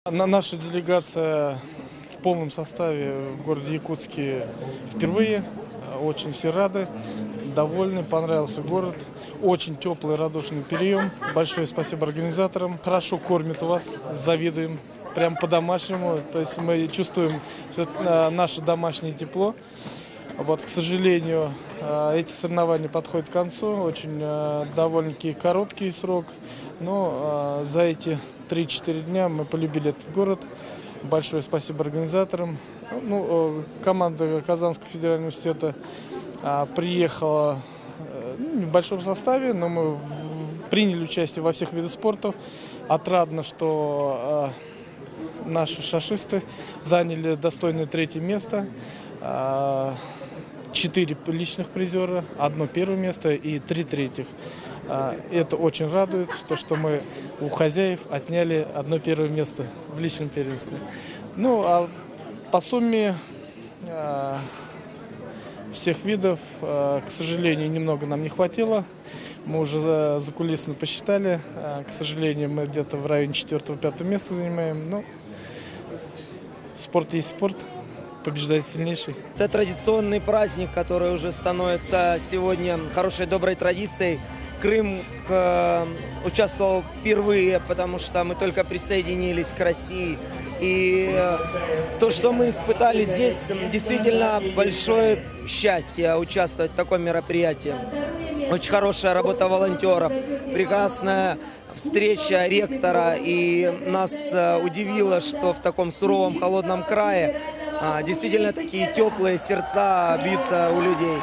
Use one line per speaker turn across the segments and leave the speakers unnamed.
Наша делегация в полном составе в городе Якутске впервые. Очень все рады, довольны, понравился город. Очень теплый, радушный прием. Большое спасибо организаторам. Хорошо кормят вас, завидуем. Прям по-домашнему. То есть мы чувствуем наше домашнее тепло. Вот, к сожалению, эти соревнования подходят к концу. Очень довольно-таки короткий срок. Но за эти 3-4 дня мы полюбили этот город. Большое спасибо организаторам. Команда Казанского федерального университета приехала в небольшом составе, но мы приняли участие во всех видах спорта. Отрадно, что наши шашисты заняли достойное 3-е место. 4 личных призера, 1 первое место и 3 третьих. Это очень радует, что мы у хозяев отняли 1 первое место в личном первенстве. По сумме всех видов, к сожалению, немного нам не хватило. Мы уже закулисно посчитали. К сожалению, мы где-то в районе 4-5 места занимаем. Но спорт есть спорт. Побеждает сильнейший.
Это традиционный праздник, который уже становится сегодня хорошей, доброй традицией. Крым участвовал впервые, потому что мы только присоединились к России. И то, что мы испытали здесь, действительно большое счастье участвовать в таком мероприятии. Очень хорошая работа волонтеров, прекрасная встреча ректора. И нас удивило, что в таком суровом, холодном крае действительно такие теплые сердца бьются у людей.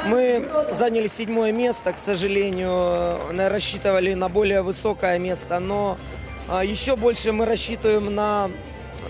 Мы заняли 7-е место, к сожалению, рассчитывали на более высокое место, но еще больше мы рассчитываем на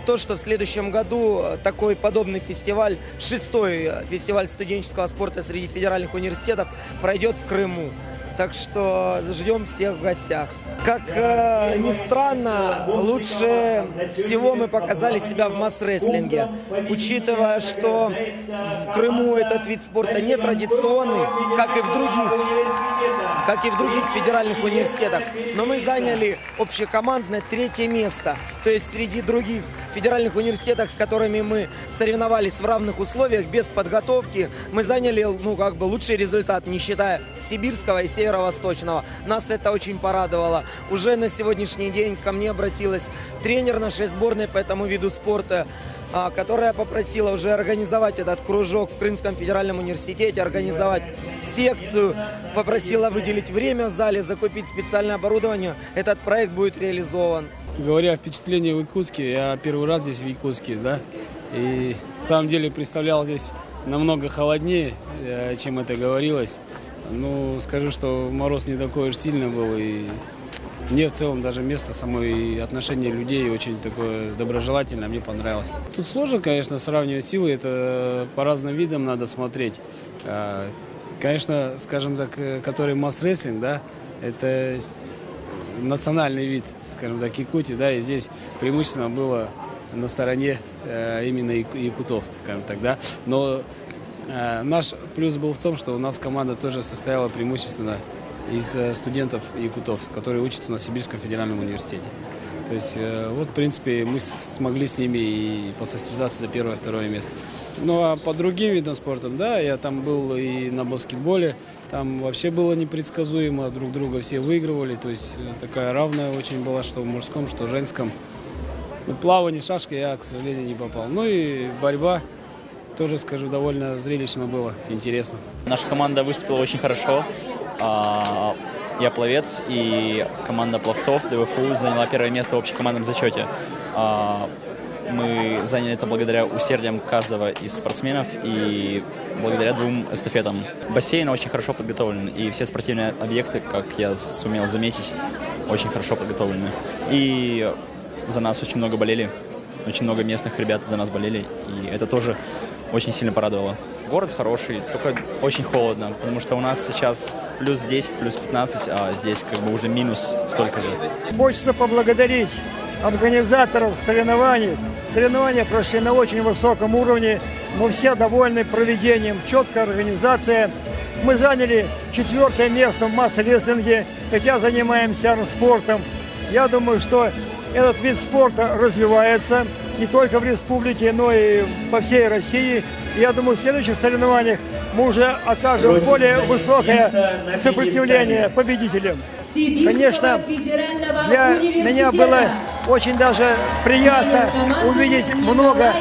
то, что в следующем году такой подобный фестиваль, 6-й фестиваль студенческого спорта среди федеральных университетов, пройдет в Крыму. Так что ждем всех в гостях. Как ни странно, лучше всего мы показали себя в масс-рестлинге. Учитывая, что в Крыму этот вид спорта не традиционный, как и в других федеральных университетах. Но мы заняли общекомандное 3-е место. То есть среди других федеральных университетов, с которыми мы соревновались в равных условиях, без подготовки, мы заняли лучший результат, не считая сибирского и северо-восточного. Нас это очень порадовало. Уже на сегодняшний день ко мне обратилась тренер нашей сборной по этому виду спорта, которая попросила уже организовать этот кружок в Крымском федеральном университете, организовать секцию, попросила выделить время в зале, закупить специальное оборудование. Этот проект будет реализован.
Говоря о впечатлении в Якутске, я первый раз здесь в Якутске, да, и на самом деле представлял здесь намного холоднее, чем это говорилось. Скажу, что мороз не такой уж сильный был, и мне в целом даже место, само и отношение людей очень такое доброжелательное, мне понравилось. Тут сложно, конечно, сравнивать силы, это по разным видам надо смотреть. Конечно, скажем так, который масс-рестлинг, да, это национальный вид, скажем так, Якутии, да, и здесь преимущественно было на стороне именно якутов, скажем так, да. Но наш плюс был в том, что у нас команда тоже состояла преимущественно из студентов якутов, которые учатся на Сибирском федеральном университете. То есть, в принципе, мы смогли с ними и посостязаться за 1-2 место. А по другим видам спорта, да, я там был и на баскетболе, там вообще было непредсказуемо, друг друга все выигрывали, то есть такая равная очень была, что в мужском, что в женском. Плавание, шашка я, к сожалению, не попал. И борьба, тоже, скажу, довольно зрелищно было, интересно.
Наша команда выступила очень хорошо. Я пловец, и команда пловцов ДВФУ заняла 1-е место в общекомандном зачете. Мы заняли это благодаря усердиям каждого из спортсменов и благодаря 2 эстафетам. Бассейн очень хорошо подготовлен, и все спортивные объекты, как я сумел заметить, очень хорошо подготовлены. И за нас очень много болели, очень много местных ребят за нас болели, и это тоже очень сильно порадовало. Город хороший, только очень холодно, потому что у нас сейчас плюс 10, плюс 15, а здесь уже минус столько же.
Хочется поблагодарить организаторов соревнований. Соревнования прошли на очень высоком уровне. Мы все довольны проведением, четкая организация. Мы заняли 4-е место в масс-рестлинге, хотя занимаемся спортом. Я думаю, что Этот вид спорта развивается не только в республике, но и по всей России. И я думаю, в следующих соревнованиях мы уже окажем более высокое сопротивление победителям. Конечно, для меня было очень даже приятно увидеть много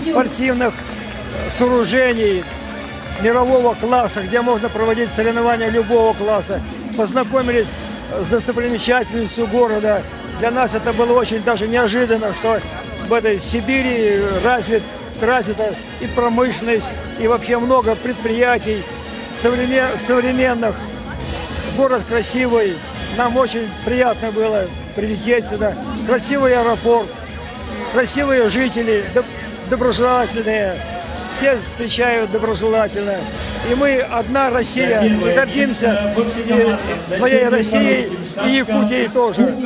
спортивных сооружений мирового класса, где можно проводить соревнования любого класса. Познакомились с достопримечательностью города. Для нас это было очень даже неожиданно, что в этой Сибири развита и промышленность, и вообще много предприятий современных. Город красивый, нам очень приятно было прилететь сюда. Красивый аэропорт, красивые жители, доброжелательные, все встречают доброжелательно. И мы одна Россия, и гордимся и своей Россией, и Якутией тоже.